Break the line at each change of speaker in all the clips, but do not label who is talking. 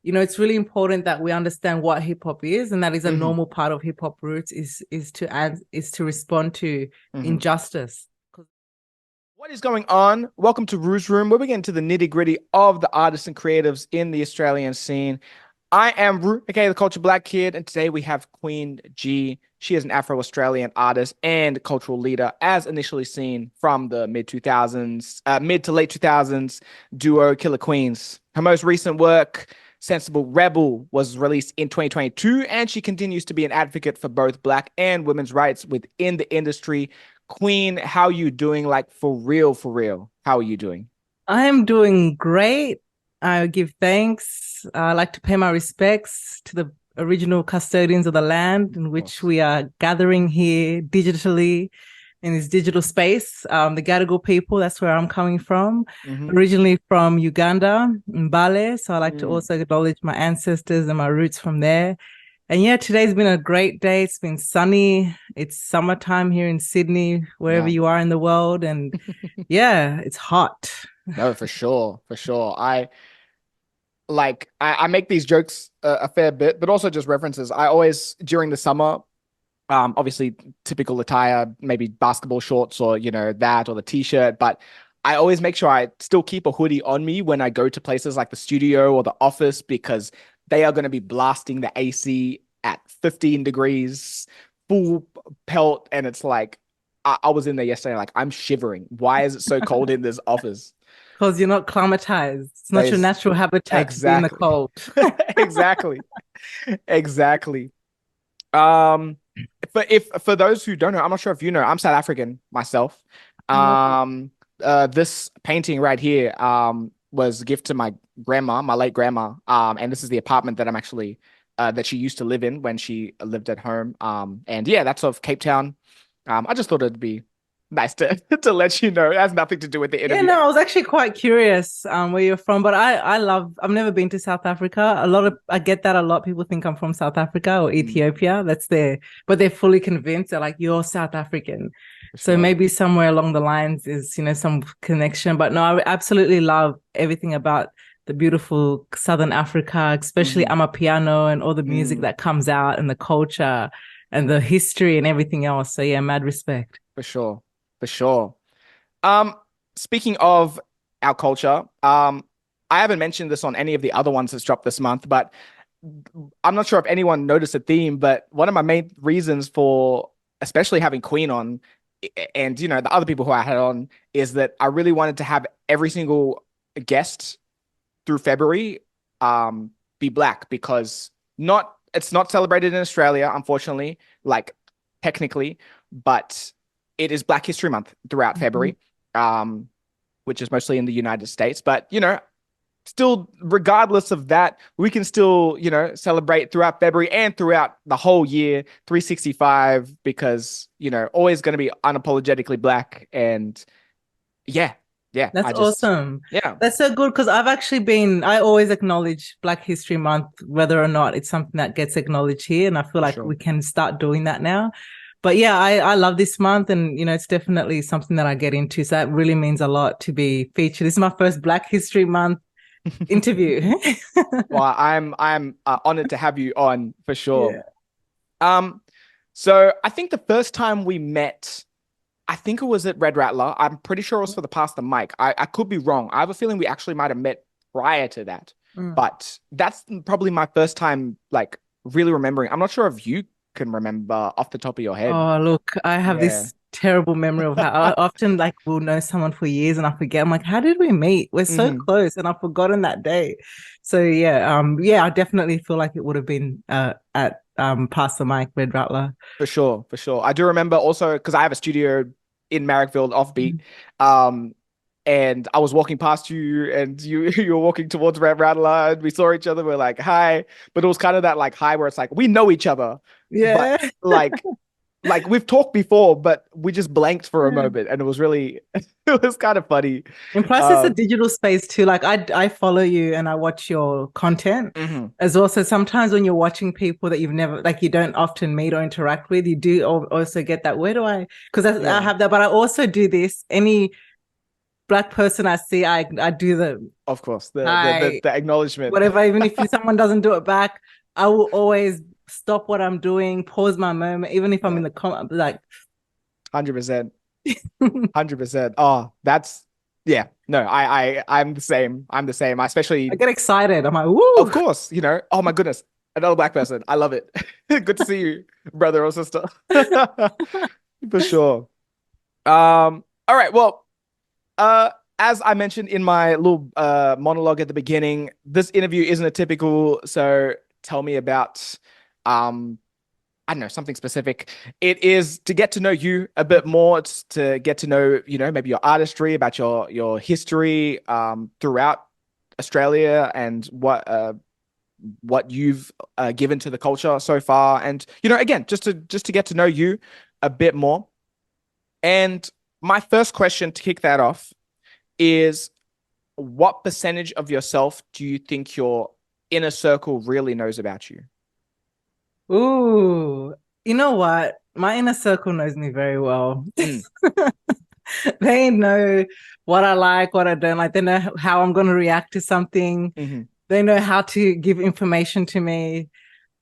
it's really important that we understand what hip hop is, and that is a normal part of hip hop roots is to respond to injustice.
What is going on? Welcome to Ruu S Room, where we get into the nitty-gritty of the artists and creatives in the Australian scene. I am Ruu, aka the Culture Black Kid, and today we have Kween G. She is an Afro-Australian artist and cultural leader, as initially seen from the mid to late 2000s duo Killer Queens. Her most recent work, Sensible Rebel, was released in 2022, and she continues to be an advocate for both Black and women's rights within the industry. Queen, how are you doing? Like, for real, for real. How are you doing?
I am doing great. I give thanks. I like to pay my respects to the original custodians of the land in which we are gathering here digitally in this digital space. The Gadigal people, that's where I'm coming from. Originally from Uganda, Mbale. So I like to also acknowledge my ancestors and my roots from there. And yeah, today's been a great day. It's been sunny. It's summertime here in Sydney, wherever you are in the world. And yeah, it's hot.
No, for sure. For sure. I make these jokes a fair bit, but also just references. I always, during the summer, obviously typical attire, maybe basketball shorts or, that or the t-shirt, but I always make sure I still keep a hoodie on me when I go to places like the studio or the office, because they are going to be blasting the AC at 15 degrees, full pelt. And it's like, I was in there yesterday, like, I'm shivering. Why is it so cold in this office?
Because you're not climatized. It's not your natural habitat to be in the cold.
Exactly. Exactly. For those who don't know, I'm not sure if you know, I'm South African myself. This painting right here was a gift to my grandma, my late grandma. And this is the apartment that I'm actually that she used to live in when she lived at home. And yeah, that's of Cape Town. I just thought it'd be nice to let you know. It has nothing to do with the interview.
Yeah, no, I was actually quite curious where you're from, but I've never been to South Africa. I get that a lot. People think I'm from South Africa or Ethiopia. But they're fully convinced. They're like, you're South African. So maybe somewhere along the lines is, some connection. But no, I absolutely love everything about the beautiful Southern Africa, especially Amapiano and all the music that comes out and the culture and the history and everything else. So yeah, mad respect.
For sure. For sure. Speaking of our culture, I haven't mentioned this on any of the other ones that's dropped this month, but I'm not sure if anyone noticed a theme, but one of my main reasons for especially having Queen on and, the other people who I had on is that I really wanted to have every single guest through February be Black, because it's not celebrated in Australia, unfortunately, like technically, but it is Black History Month throughout February, which is mostly in the United States. But, still, regardless of that, we can still, celebrate throughout February and throughout the whole year, 365, because, always going to be unapologetically Black. And yeah.
That's awesome.
Yeah.
That's so good, because I always acknowledge Black History Month, whether or not it's something that gets acknowledged here. And I feel like we can start doing that now. But yeah, I love this month, and it's definitely something that I get into. So that really means a lot to be featured. This is my first Black History Month interview.
Well, I'm honored to have you on, for sure. Yeah. So I think the first time we met, I think it was at Red Rattler. I'm pretty sure it was for the Pass the Mic. I could be wrong. I have a feeling we actually might have met prior to that. But that's probably my first time, like, really remembering. I'm not sure if you can remember off the top of your head.
Oh, look, I have this terrible memory of how I often will know someone for years and I forget. I'm like, how did we meet? We're so close, and I've forgotten that day. So yeah, I definitely feel like it would have been at Pass the Mic, Red Rattler.
For sure. I do remember also, because I have a studio in Marrickville, offbeat. And I was walking past you, and you were walking towards Red Rattler, and we saw each other. We're like, hi. But it was kind of that like hi where it's like, we know each other.
Yeah.
But like we've talked before, but we just blanked for a moment, and it was really, it was kind of funny.
And plus it's a digital space too. Like I follow you and I watch your content as well. So sometimes when you're watching people that you've never, like you don't often meet or interact with, you do also get that, because I have that, but I also do this. black person I see, I do the
Of course,
hi,
the acknowledgement.
whatever. Even if someone doesn't do it back, I will always stop what I'm doing, pause my moment, even if I'm in the comment, like
100%. 100%. Oh, that's yeah. No, I'm the same. I'm the same. I especially
I get excited. I'm like, woo.
of course, oh my goodness, another black person. I love it. Good to see you, brother or sister. For sure. All right. Well, as I mentioned in my little monologue at the beginning, this interview isn't a typical, so tell me about I don't know, something specific. It is to get to know you a bit more. It's to get to know, maybe your artistry, about your history throughout Australia and what you've given to the culture so far. And, again, just to get to know you a bit more. And my first question to kick that off is, what percentage of yourself do you think your inner circle really knows about you?
Ooh, you know what? My inner circle knows me very well. They know what I like, what I don't like. They know how I'm going to react to something.
Mm-hmm.
They know how to give information to me.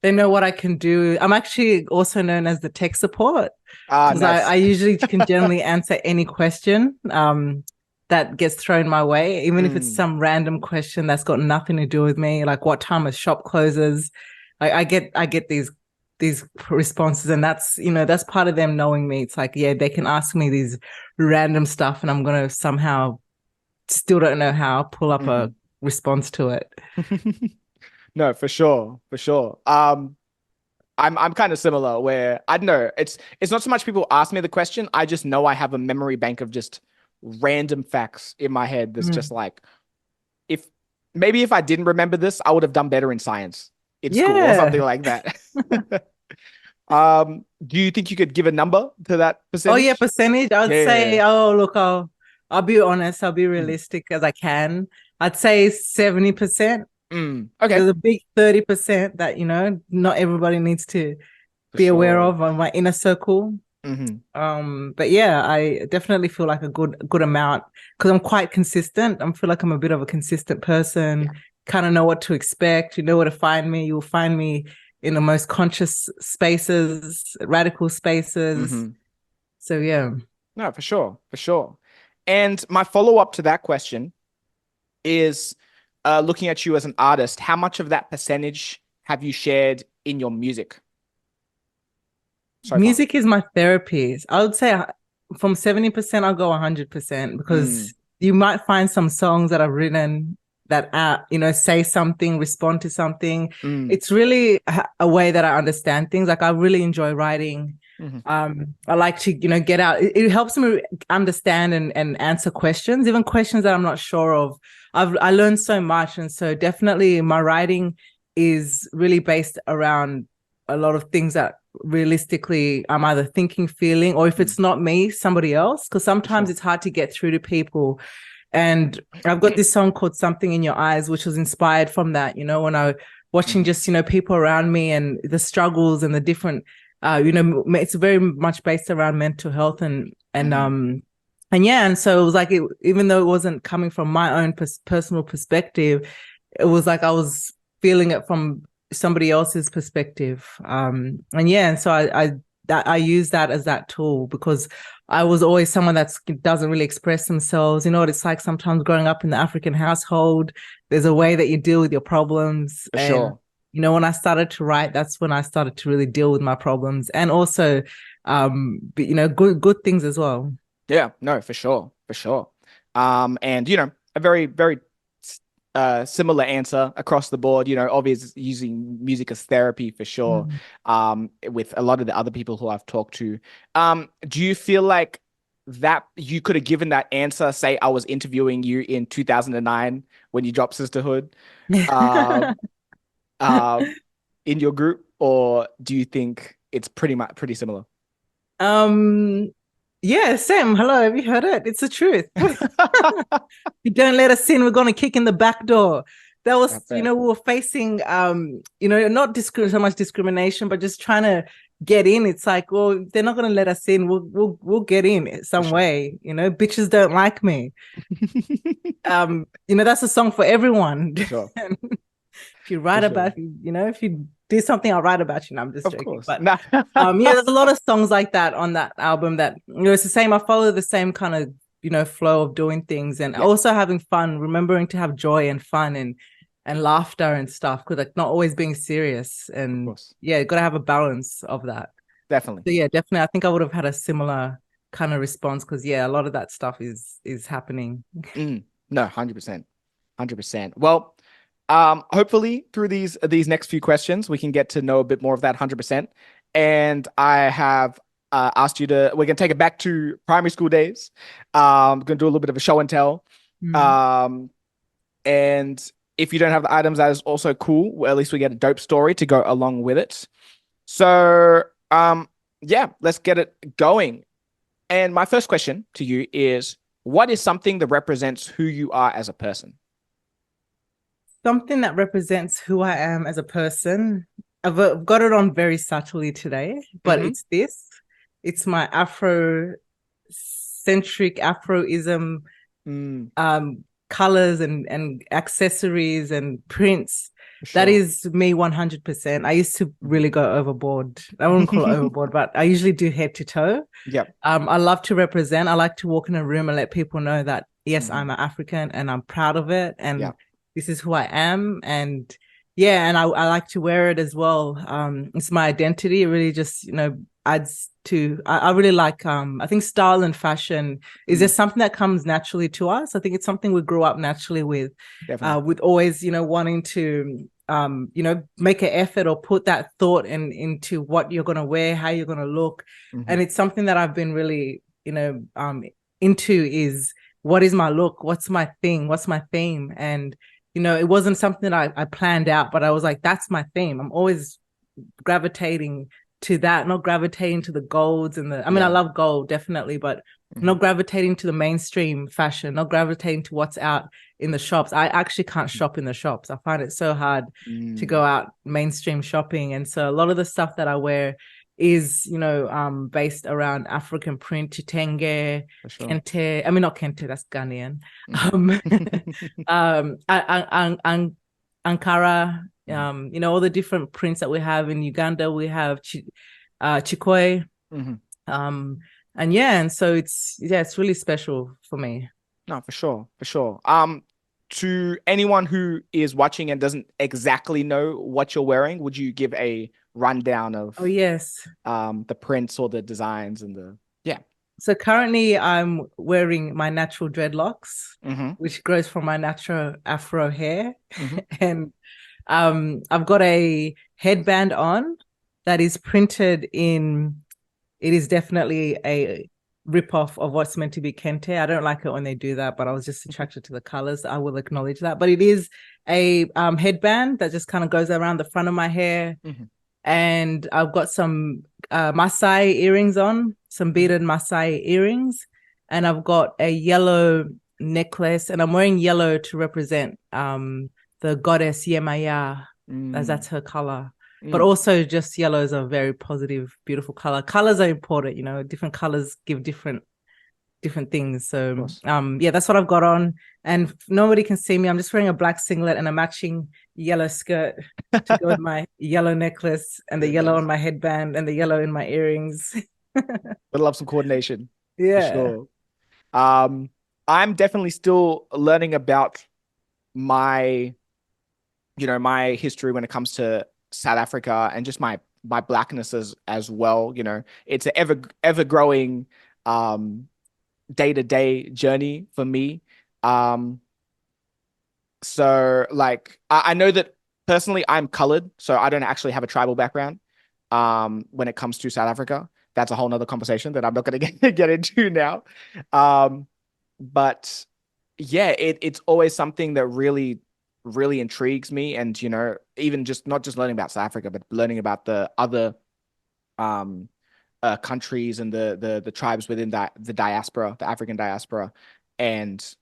They know what I can do. I'm actually also known as the tech support because
Nice.
I usually can generally answer any question that gets thrown my way, even if it's some random question that's got nothing to do with me, like what time a shop closes. I get these responses, and that's part of them knowing me. It's like, yeah, they can ask me these random stuff and I'm gonna somehow still don't know how pull up a response to it.
No, for sure. I'm kind of similar where I don't know, it's not so much people ask me the question, I just know I have a memory bank of just random facts in my head that's just like, if I didn't remember this, I would have done better in science in school or something like that. Do you think you could give a number to that percentage?
Oh yeah, percentage. I would say, oh look, I'll be honest, I'll be realistic as I can. I'd say 70%.
Okay.
There's a big 30% that, not everybody needs to be aware of on my inner circle. But yeah, I definitely feel like a good amount because I'm quite consistent. I feel like I'm a bit of a consistent person. Kind of know what to expect. You know where to find me. You'll find me in the most conscious spaces, radical spaces. So yeah.
No, for sure. And my follow-up to that question is, looking at you as an artist, how much of that percentage have you shared in your music?
Music is my therapy. I would say from 70%, I'll go 100% because you might find some songs that I've written that say something, respond to something. It's really a way that I understand things. Like I really enjoy writing. I like to get out. It helps me understand and answer questions, even questions that I'm not sure of. I learned so much, and so definitely my writing is really based around a lot of things that realistically I'm either thinking, feeling, or if it's not me, somebody else, because sometimes it's hard to get through to people. And I've got this song called Something in Your Eyes, which was inspired from that, when I was watching just, people around me and the struggles and the different, it's very much based around mental health and yeah. And so it was like, even though it wasn't coming from my own personal perspective, it was like I was feeling it from somebody else's perspective. And so I use that as that tool because I was always someone that doesn't really express themselves. You know what it's like sometimes growing up in the African household, there's a way that you deal with your problems.
For sure.
When I started to write, that's when I started to really deal with my problems and also, good things as well.
Yeah, no, for sure. And, a very, very similar answer across the board, obviously using music as therapy for sure. With a lot of the other people who I've talked to, do you feel like that you could have given that answer, say I was interviewing you in 2009 when you dropped Sisterhood, in your group, or do you think it's pretty similar?
Yeah, Sam, hello, have you heard it? It's the truth. You don't let us in, we're going to kick in the back door. That was, we were facing, not so much discrimination, but just trying to get in, it's like, well, they're not going to let us in. We'll get in some
sure.
way. Bitches don't like me. That's a song for everyone.
Sure.
If you write
For sure.
about, if you do something, I'll write about you. No, I'm just
Of
joking.
course.
But
Nah.
yeah, there's a lot of songs like that on that album that, it's the same. I follow the same kind of, flow of doing things and also having fun, remembering to have joy and fun and laughter and stuff. Cause like not always being serious and yeah, got to have a balance of that.
Definitely.
So yeah, definitely. I think I would have had a similar kind of response because yeah, a lot of that stuff is happening.
No, 100%. 100%. Well, hopefully through these next few questions, we can get to know a bit more of that 100%. And I have asked you we're going to take it back to primary school days. We're going to do a little bit of a show and tell. And if you don't have the items, that is also cool. Well, at least we get a dope story to go along with it. So, yeah, let's get it going. And my first question to you is, what is something that represents who you are as a person?
Something that represents who I am as a person. I've got it on very subtly today, but it's this. It's my Afrocentric, Afroism colors and accessories and prints. Sure. That is me 100%. I used to really go overboard. I wouldn't call it overboard, but I usually do head to toe.
Yep.
I love to represent. I like to walk in a room and let people know that, yes, I'm an African and I'm proud of it. And this is who I am. And yeah, and I like to wear it as well. It's my identity. It really just, adds to, I really like, I think style and fashion is just something that comes naturally to us. I think it's something we grew up naturally with, with always, wanting to, make an effort or put that thought into what you're going to wear, how you're going to look. And it's something that I've been really, into is what is my look? What's my thing? What's my theme? And, it wasn't something that I planned out, but I was like, that's my theme. I'm always gravitating to that, not gravitating to the golds and I love gold, definitely, but not gravitating to the mainstream fashion, not gravitating to what's out in the shops. I actually can't shop in the shops. I find it so hard to go out mainstream shopping. And so a lot of the stuff that I wear is, based around African print, chitenge, kente. I mean, not kente, that's Ghanaian. Ankara, all the different prints that we have in Uganda. We have Chikoi. And so it's really special for me.
No, for sure. For sure. To anyone who is watching and doesn't exactly know what you're wearing, would you give a rundown of the prints or the designs and
So currently I'm wearing my natural dreadlocks, which grows from my natural Afro hair. And I've got a headband on that is printed in, it is definitely a ripoff of what's meant to be kente. I don't like it when they do that, but I was just attracted to the colors. I will acknowledge that. But it is a headband that just kind of goes around the front of my hair. And I've got some Maasai earrings on, some beaded Maasai earrings. And I've got a yellow necklace, and I'm wearing yellow to represent the goddess Yemaya, as that's her color. But also just yellow is a very positive, beautiful color. Colors are important, different colors give different things. So that's what I've got on. And nobody can see me. I'm just wearing a black singlet and a matching yellow skirt to go with my yellow necklace and the yellow on my headband and the yellow in my earrings.
Would love some coordination.
Yeah.
For sure. I'm definitely still learning about my history when it comes to South Africa and just my blackness as well. It's an ever growing day-to-day journey for me. So like I know that personally I'm colored, so I don't actually have a tribal background when it comes to South Africa. That's a whole nother conversation that I'm not going to get into now. But yeah, it's always something that really intrigues me. And, even just not just learning about South Africa, but learning about the other countries and the tribes within the diaspora, the African diaspora, and,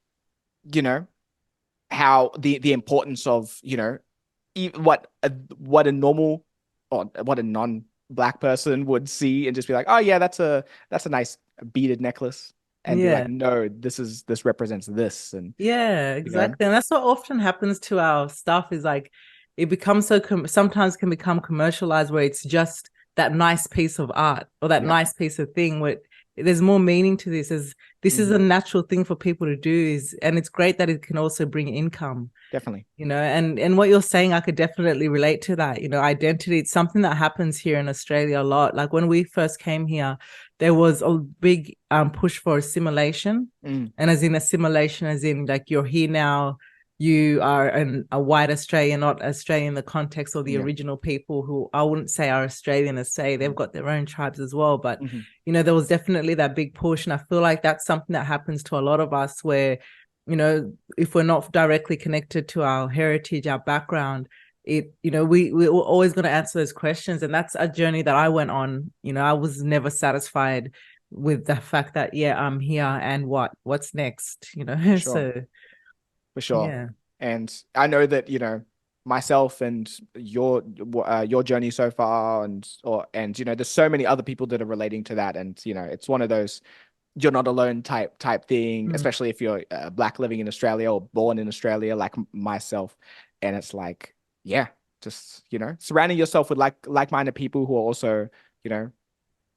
how the importance of, what a normal or what a black person would see and just be like, oh yeah, that's a nice beaded necklace, and be like,
Yeah.
no, this represents this, and
Yeah,
you know,
exactly. And that's what often happens to our stuff is like it becomes so sometimes can become commercialized where it's just that nice piece of art or that
yeah,
nice piece of thing where there's more meaning to this as this is a
mhm,
natural thing for people to do is and it's great that it can also bring income,
definitely,
and what you're saying I could definitely relate to that. Identity, it's something that happens here in Australia a lot. Like when we first came here there was a big push for assimilation,
mm,
and as in assimilation as in like you're here now, you are a white Australian, not Australian in the context or the
yeah,
original people who I wouldn't say are Australian as say they've got their own tribes as well, but
mhm,
there was definitely that big push, and I feel like that's something that happens to a lot of us where if we're not directly connected to our heritage, our background, we're always going to answer those questions. And that's a journey that I went on. I was never satisfied with the fact that, yeah, I'm here and what's next,
for sure.
so
For sure.
yeah.
And I know that, myself and your journey so far and there's so many other people that are relating to that. And, it's one of those you're not alone type thing,
Mm.
especially if you're black living in Australia or born in Australia, like myself. And it's like, yeah, just, surrounding yourself with like-minded people who are also, you know,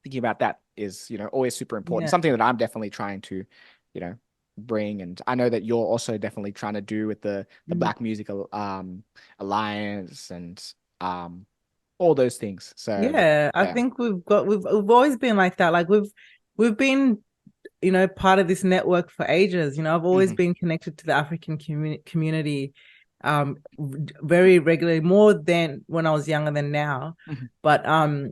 thinking about that is, always super important.
Yeah.
Something that I'm definitely trying to, you know, bring. And I know that you're also definitely trying to do with the
Mm.
Black Music Alliance and all those things. So
Yeah, I
yeah.
think we've always been like that. Like we've been part of this network for ages. I've always
Hmm.
been connected to the African community very regularly, more than when I was younger than now.
Hmm.
But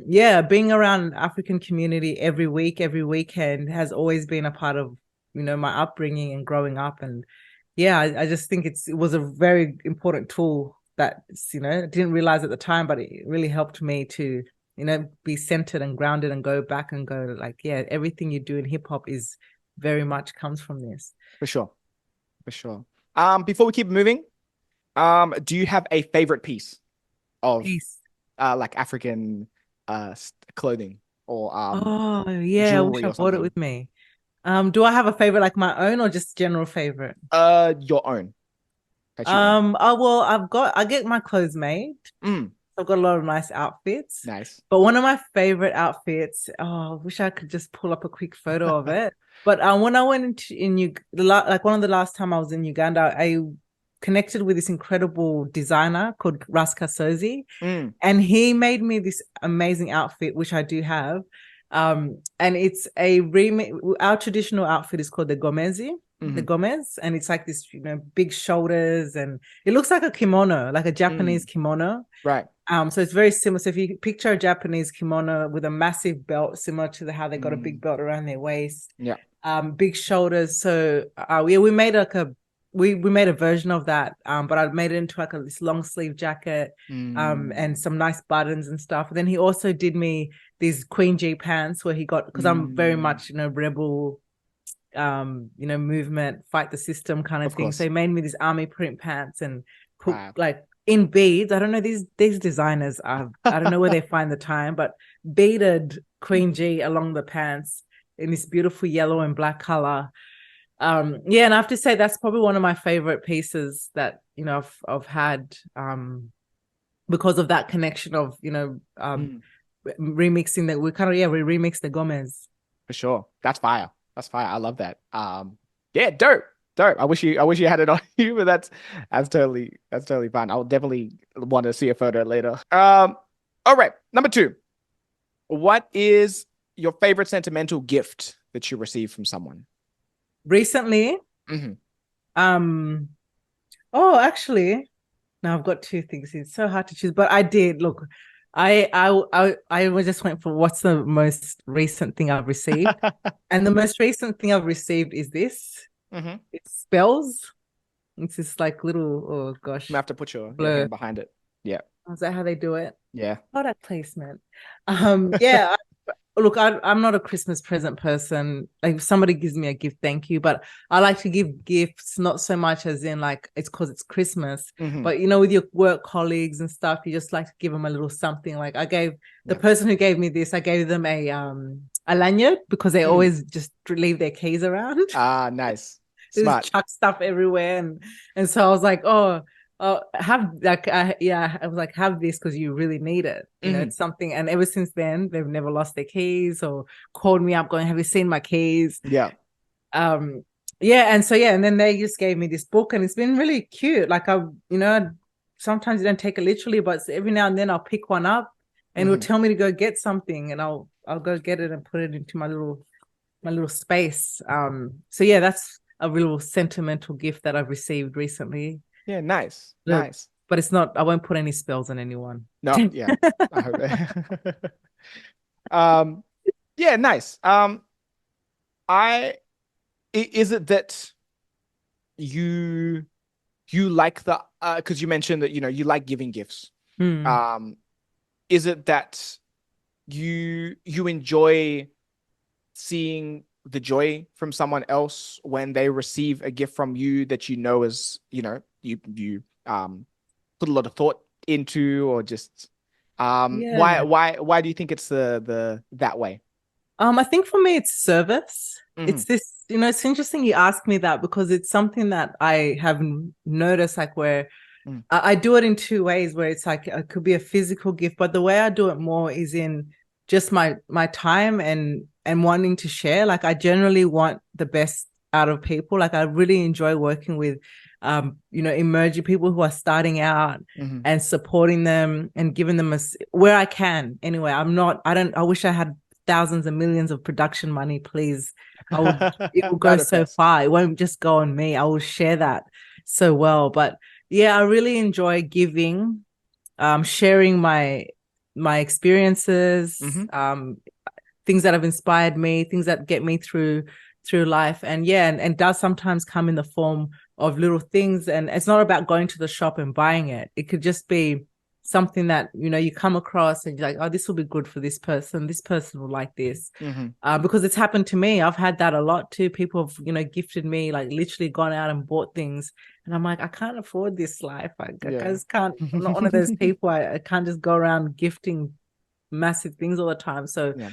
yeah, being around African community every week, every weekend has always been a part of, my upbringing and growing up. And yeah, I just think it was a very important tool that, I didn't realize at the time, but it really helped me to be centered and grounded and go back and go like, yeah, everything you do in hip hop is very much comes from this.
For sure. For sure. Before we keep moving, do you have a favorite piece of
Peace.
like African clothing or
Oh yeah, I wish
jewelry
I
or
brought it
something?
with me. Do I have a favorite like my own or just general favorite?
Your own that you own.
Oh well, I get my clothes made.
Mm,
I've got a lot of nice outfits.
nice.
But one of my favorite outfits, I wish I could just pull up a quick photo of it. But when I went into like one of the last time I was in Uganda, I connected with this incredible designer called Raska Sozi,
Mm,
and he made me this amazing outfit, which I do have. And it's a remix. Our traditional outfit is called the
mm-hmm,
Gomez, and it's like this, big shoulders, and it looks like a kimono, like a Japanese
mm,
kimono.
right.
So it's very similar. So if you picture a Japanese kimono with a massive belt, similar to how they got a big
Mm,
belt around their waist,
yeah.
big shoulders. So yeah, we made like we made a version of that, but I made it into like this long sleeve jacket, and
Mm,
some nice buttons and stuff. And then he also did me these Queen G pants where he got, because I'm very
mm,
much rebel, movement, fight the system kind of
of
thing. So
course.
he made me these army print pants and put
Right.
like in beads. I don't know, these designers are, I don't know where they find the time, but beaded Queen G along the pants in this beautiful yellow and black color. Yeah, and I have to say that's probably one of my favorite pieces that I've had, because of that connection of
Mm,
remixing that we kind of, yeah, we remixed the Gomez.
for sure. That's fire. That's fire. I love that. Yeah, dope. Dope. I wish you had it on you, but that's totally fine. I'll definitely want to see a photo later. All right. Number two. What is your favorite sentimental gift that you received from someone?
Recently,
Hmm.
um oh, actually, now I've got two things. It's so hard to choose, but I did look. I was just went for what's the most recent thing I've received, and the most recent thing I've received is this.
Hmm.
It's spells. It's this like little, oh
You
gosh,
have to put your
blur.
hand behind it. Yeah.
Is that how they do it?
Yeah.
Product placement. Yeah, look, I'm not a Christmas present person. Like if somebody gives me a gift, thank you. But I like to give gifts, not so much as in like it's because it's Christmas,
Mhm.
but with your work colleagues and stuff, you just like to give them a little something. Like I gave the
Yeah.
person who gave me this, I gave them a lanyard because they
Mhm.
always just leave their keys around.
Ah, nice.
They just
Smart.
chuck stuff everywhere, and so I was like, have like I was like, have this because you really need it.
Mhm.
It's something. And ever since then, they've never lost their keys or called me up going, have you seen my keys?
Yeah.
Yeah, and so yeah, and then they just gave me this book, and it's been really cute. Like sometimes you don't take it literally, but every now and then I'll pick one up, and it'll
Mhm.
tell me to go get something, and I'll go get it and put it into my little space. So yeah, that's a real sentimental gift that I've received recently.
Yeah, nice.
But
Nice.
but it's not, I won't put any spells on anyone.
No, yeah. I hope. Um, yeah, nice. Is it that you like the because you mentioned that you like giving gifts.
Hmm.
Um, is it that you enjoy seeing the joy from someone else when they receive a gift from you that is you put a lot of thought into, or just why
Yeah.
why do you think it's the that way?
I think for me it's service.
Hmm.
It's this, it's interesting you ask me that because it's something that I have noticed, like where
Mm.
I do it in two ways, where it's like it could be a physical gift, but the way I do it more is in just my time and wanting to share. Like I generally want the best out of people. Like I really enjoy working with emerging people who are starting out
Hmm.
and supporting them and giving them where I can. Anyway, I wish I had thousands and millions of production money, please. It will go
Not at
so
first.
far. It won't just go on me. I will share that so well. But yeah, I really enjoy giving, sharing my experiences,
Hmm.
things that have inspired me, things that get me through life. And yeah, and does sometimes come in the form of little things. And it's not about going to the shop and buying it. It could just be something that you come across and you're like, oh, this will be good for this person. This person will like this.
Hmm.
Because it's happened to me. I've had that a lot too. People have, gifted me, like literally gone out and bought things. And I'm like, I can't afford this life. I
Yeah.
just can't, I'm not one of those people. I can't just go around gifting massive things all the time. So
Yeah.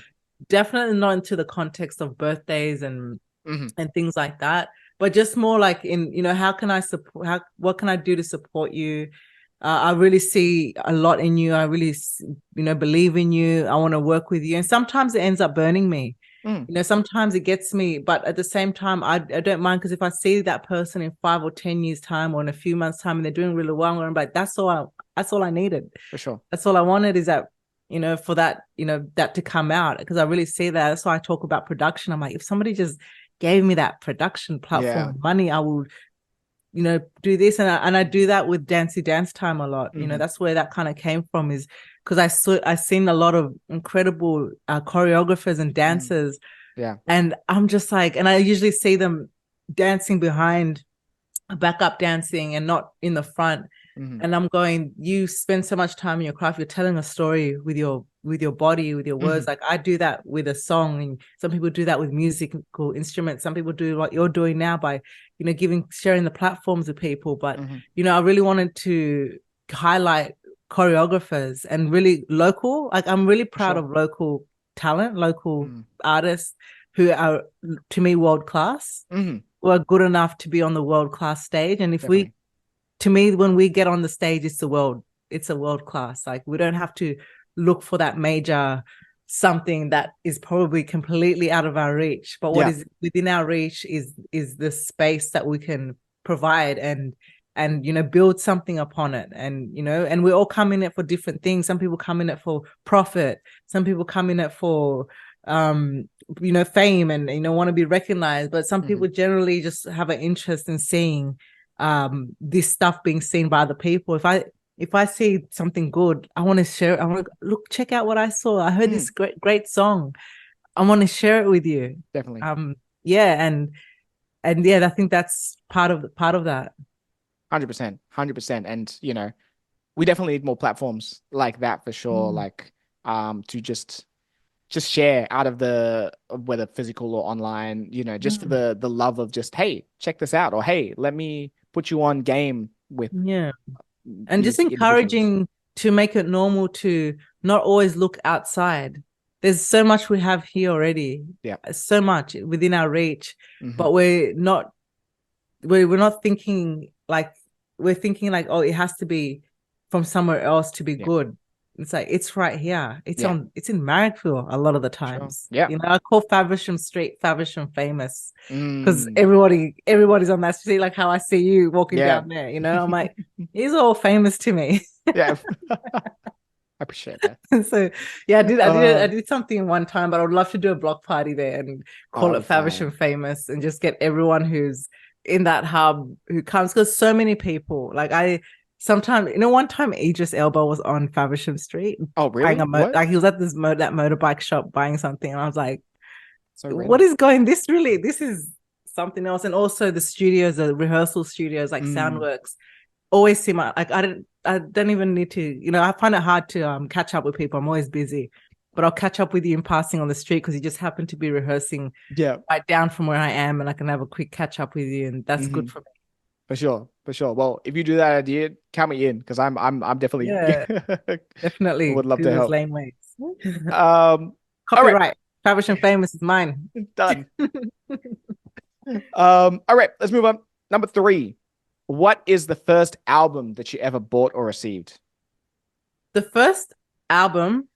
definitely not into the context of birthdays
Hmm.
and things like that, but just more like in, how can I support, what can I do to support you? I really see a lot in you. I really, believe in you. I want to work with you. And sometimes it ends up burning me.
Mm.
Sometimes it gets me, but at the same time, I don't mind, because if I see that person in 5 or 10 years time or in a few months time and they're doing really well, I'm like, that's all I needed.
For sure.
That's all I wanted, is that, for that, that to come out, because I really see that. That's why I talk about production. I'm like, if somebody just gave me that production platform
Yeah.
money, I would, do this. And I do that with Dancey Dance Time a lot.
Hmm.
That's where that kind of came from, is because I seen a lot of incredible choreographers and
Mm.
dancers,
Yeah.
and I'm just like, and I usually see them dancing behind, backup dancing, and not in the front.
Hmm.
And I'm going, you spend so much time in your craft, you're telling a story with your body, with your
Hmm.
words. Like I do that with a song, and some people do that with musical instruments. Some people do what you're doing now by, sharing the platforms with people. But,
Hmm.
I really wanted to highlight choreographers and really local. Like I'm really
For
proud
sure.
of local talent, local
Mm.
artists who are, to me, world class,
Hmm.
who are good enough to be on the world class stage. And if we
Definitely.
to me, when we get on the stage, it's a world class. Like we don't have to look for that major something that is probably completely out of our reach. But what
Yeah.
is within our reach is the space that we can provide and build something upon it. And and we all come in it for different things. Some people come in it for profit, some people come in it for um fame and want to be recognized, but some
Hmm.
people generally just have an interest in seeing this stuff being seen by other people. If I see something good, I want to share it. I want to look, check out what I saw. I heard
Mm.
this great song. I want to share it with you.
Definitely.
Yeah, and yeah, I think that's part of that.
100%. 100%. And we definitely need more platforms like that for sure.
Mm.
Like to just just share out of the whether physical or online, just for
Mm.
the love of just, hey, check this out, or hey, let me put you on game with
Yeah. And just
these individuals.
encouraging to make it normal to not always look outside. There's so much we have here already,
Yeah.
so much within our reach,
Mm-hmm.
but we're not thinking like we're thinking like, oh, it has to be from somewhere else to be
Yeah.
good. It's like it's right here.
Yeah.
It's in Marrickville a lot of the
Sure.
times.
Yeah.
You know, I call Faversham Street Faversham famous because
Mm.
everybody's on that street, like how I see you walking
Yeah.
down there, you know. I'm like, he's all famous to me.
Yeah. I appreciate that.
So yeah, I
Uh,
did something one time, but I would love to do a block party there and call
oh,
it Faversham famous and just get everyone who's in that hub who comes, because so many people like I sometimes, one time Idris Elba was on Faversham Street
oh,
buying
really? What?
like he was at that motorbike shop buying something, and I was like,
So
what
random.
is this is something else. And also the rehearsal studios like
Mm.
Soundworks always seem like I don't even need to, I find it hard to catch up with people. I'm always busy, but I'll catch up with you in passing on the street because you just happen to be rehearsing
Yeah.
right down from where I am, and I can have a quick catch up with you, and that's
Mm-hmm.
good for me.
For sure. For sure. Well, if you do that idea, count me in because I'm definitely
Yeah, definitely
would love
do
to
those
help.
lane ways.
All right,
Copyright. Faversham Famous is mine.
done. All right, let's move on. Number 3. What is the first album that you ever bought or received?
The first album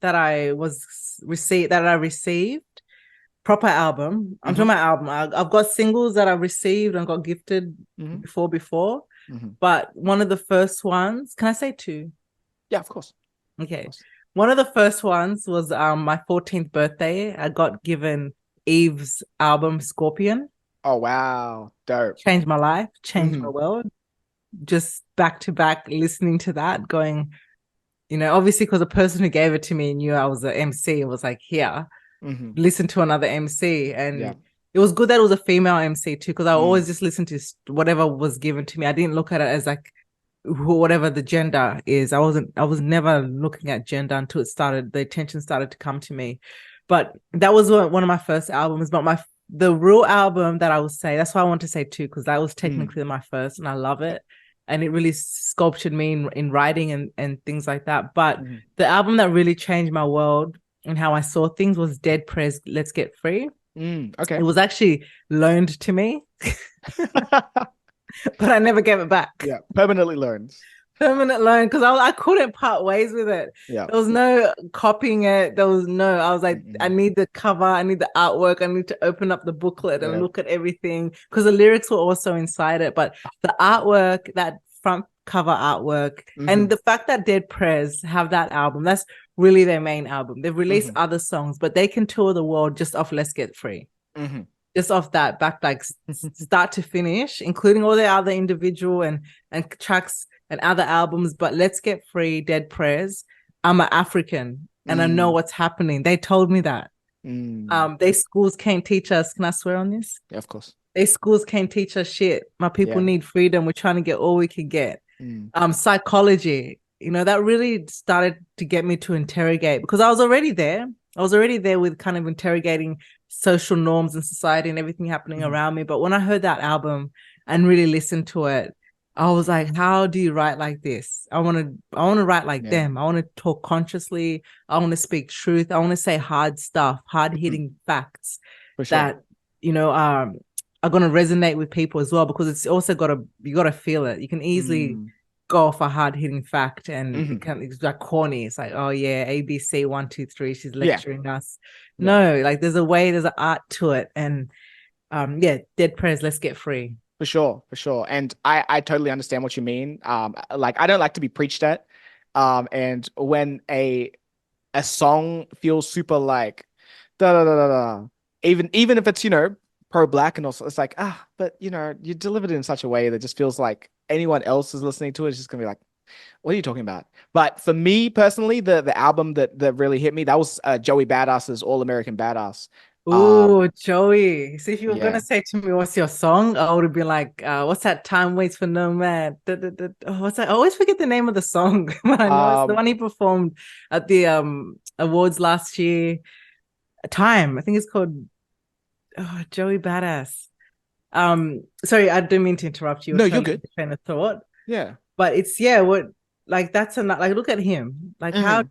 that I received, proper album. I'm talking about album. I've got singles that I received and got gifted
Mm-hmm.
before.
Mm-hmm.
But one of the first ones, can I say two?
Yeah, of course.
Okay.
Of course.
One of the first ones was my 14th birthday. I got given Eve's album Scorpion.
Oh, wow. Dope.
Changed my life, changed my
Mm-hmm.
world. Just back to back listening to that, going, obviously because the person who gave it to me knew I was an MC. It was like, here,
Mm-hmm.
listen to another MC.
Yeah.
And it was good that it was a female MC too, because I
Mm.
always just listened to whatever was given to me. I didn't look at it as like whatever the gender is. I was never looking at gender until the attention started to come to me. But that was one of my first albums. But the real album that I would say, that's why I want to say two, because that was technically my first, and I love it. And it really sculptured me in writing and things like that. But the album that really changed my world and how I saw things was Dead Prez Let's Get Free.
Okay.
It was actually loaned to me, but I never gave it back.
Yeah. Permanently learns.
Permanent loan, because I couldn't part ways with it.
Yeah.
There was no copying it. I was like, I need the cover, I need the artwork, I need to open up the booklet and look at everything, because the lyrics were also inside it. But the artwork, that front cover artwork, and the fact that Dead Prez have that album, that's really their main album. They've released other songs, but they can tour the world just off Let's Get Free. Just off that back, like start to finish, including all their other individual and tracks and other albums. But Let's Get Free, Dead Prez, I'm an African and I know what's happening. They told me that. They schools can't teach us. Can I swear on this?
Yeah, of course.
They schools can't teach us shit. My people need freedom. We're trying to get all we can get. Psychology, that really started to get me to interrogate, because I was already there. With kind of interrogating social norms and society and everything happening around me. But when I heard that album and really listened to it, I was like, how do you write like this? I want to write like them. I want to talk consciously. I want to speak truth. I want to say hard stuff, hard hitting facts that, are going to resonate with people as well, because it's also you got to feel it. You can easily go off a hard-hitting fact and it's like corny. It's like, oh yeah, ABC 1 2 3, she's lecturing us. No, like there's an art to it. And Dead Prez, Let's Get Free.
For sure. And I totally understand what you mean. Like I don't like to be preached at. And when a song feels super like da da da da da, even if it's pro-black and also, it's like, but you delivered it in such a way that just feels like anyone else is listening to it is just gonna be like, what are you talking about? But for me personally, the album that really hit me, that was Joey Badass's All American Badass.
Oh, Joey. So if you were gonna
Yeah.
say to me, what's your song? I would have been like, what's that? Time waits for no man. Oh, what's that? I always forget the name of the song, but I know it's the
Um,
one he performed at the awards last year. Time. I think it's called Joey Badass. Sorry, I didn't mean to interrupt you. I
no,
was
you're
trying to get
good.
the train of thought.
Yeah.
But it's what like that's enough. Like look at him. Like how
Mhm.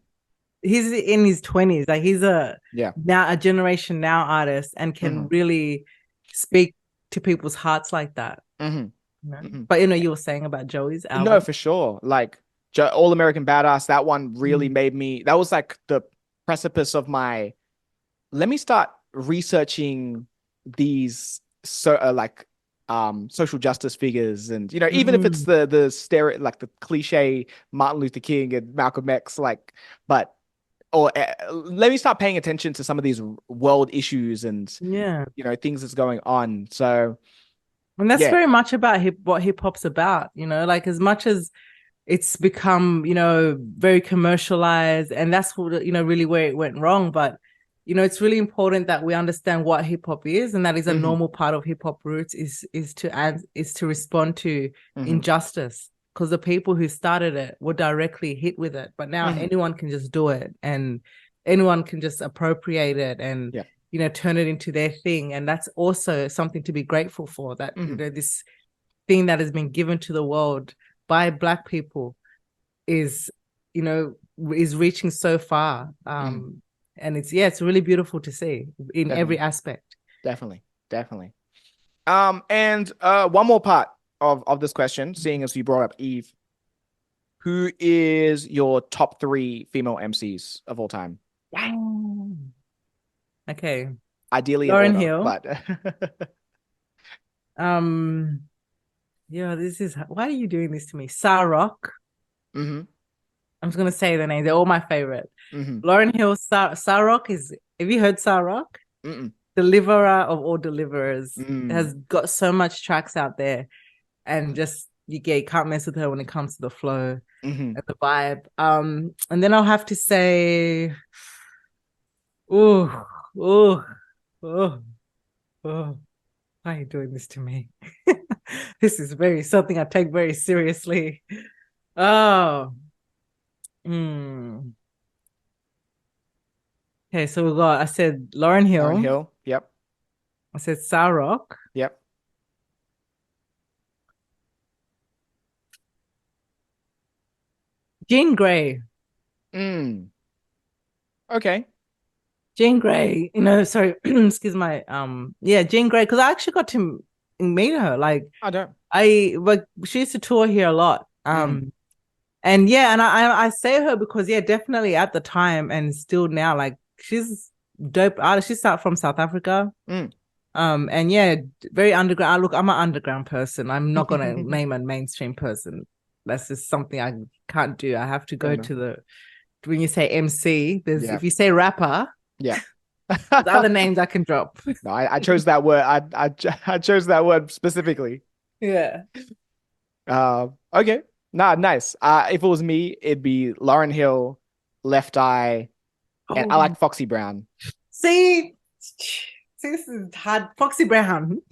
he's in his 20s. Like he's
Yeah.
now a generation now artist and can
Mhm.
really speak to people's hearts like that.
Mhm.
You know?
Mhm.
But you were saying about Joey's
No,
album.
for sure. Like All American Badass, that one really
Mm.
made me, that was like the precipice of my, let me start researching these social justice figures, and even if it's
Mm.
the stereo, like the cliche Martin Luther King and Malcolm X, like, but or let me start paying attention to some of these world issues and
Yeah.
things that's going on. So
And that's
yeah.
very much about what hip hop's about, like as much as it's become, very commercialized, and that's what, really where it went wrong. But, it's really important that we understand what hip hop is, and that is a
Hmm.
normal part of hip hop roots is to respond to
Hmm.
injustice, because the people who started it were directly hit with it. But now
Hmm.
anyone can just do it, and anyone can just appropriate it and,
Yeah.
turn it into their thing. And that's also something to be grateful for, that,
Hmm.
this thing that has been given to the world by Black people is is reaching so far,
Hmm.
and it's really beautiful to see in every
Definitely.
aspect.
Definitely. Definitely. And one more part of this question, seeing as you brought up Eve, who is your top three female MCs of all time?
Wow. Okay.
Ideally in
Lauren
order,
Hill.
but
um yeah, this is, why are you doing this to me? Rock.
hmm.
I'm just gonna say the names, they're all my favorite.
Hmm.
Lauren Hill. Rock is, have you heard Rock?
Mm-mm.
Deliverer of all deliverers,
Mm.
has got so much tracks out there, and just you can't mess with her when it comes to the flow
Hmm.
and the vibe. And then I'll have to say, oh, oh, oh, oh, why are you doing this to me? This is something I take very seriously. Oh, mm. Okay, so I said Lauren
Lauren
Hill,
Hill. Yep.
I said Rock,
Yep.
Jean Grey.
Mm. Okay.
Jean Grey, sorry, excuse my yeah, Jean Grey, because I actually got to meet her. Like
I don't.
she used to tour here a lot.
Mm.
And yeah, and I say her because yeah, definitely at the time and still now, like she's dope artist. She's from South Africa.
Mm.
And yeah, very underground. Look, I'm an underground person. I'm not gonna name a mainstream person. That's just something I can't do. I have to
Fair
go
enough.
to when you say MC,
Yeah.
if you say rapper,
Yeah.
the other names I can drop.
No, I chose that word. I chose that word specifically.
Yeah.
Okay. Nah, nice. If it was me, it'd be Lauren Hill, Left Eye, and I
Oh,
like Foxy Brown.
see, this is hard. Foxy Brown.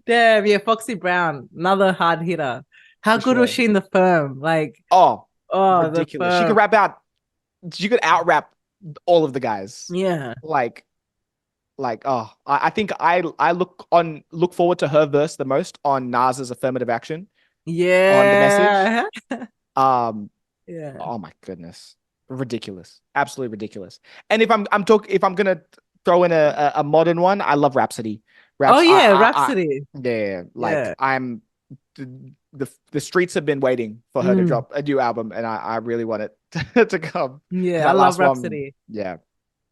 Damn, yeah, Foxy Brown, another hard hitter. How
For
good was
sure.
she in the firm? Like,
Oh,
oh, the
ridiculous. She could
firm.
rap out, she could out rap all of the guys.
Yeah.
Like, oh, I think I look forward to her verse the most on Nas's Affirmative Action on the message.
Yeah.
Um,
Yeah.
oh my goodness. Ridiculous. Absolutely ridiculous. And if I'm gonna throw in a modern one, I love Rhapsody.
Oh
Raps
yeah,
I
Rhapsody.
yeah, like
Yeah.
the streets have been waiting for her to
Mm.
drop a new album, and I really want it to come.
Yeah, I
That
love
last one,
Rhapsody.
yeah.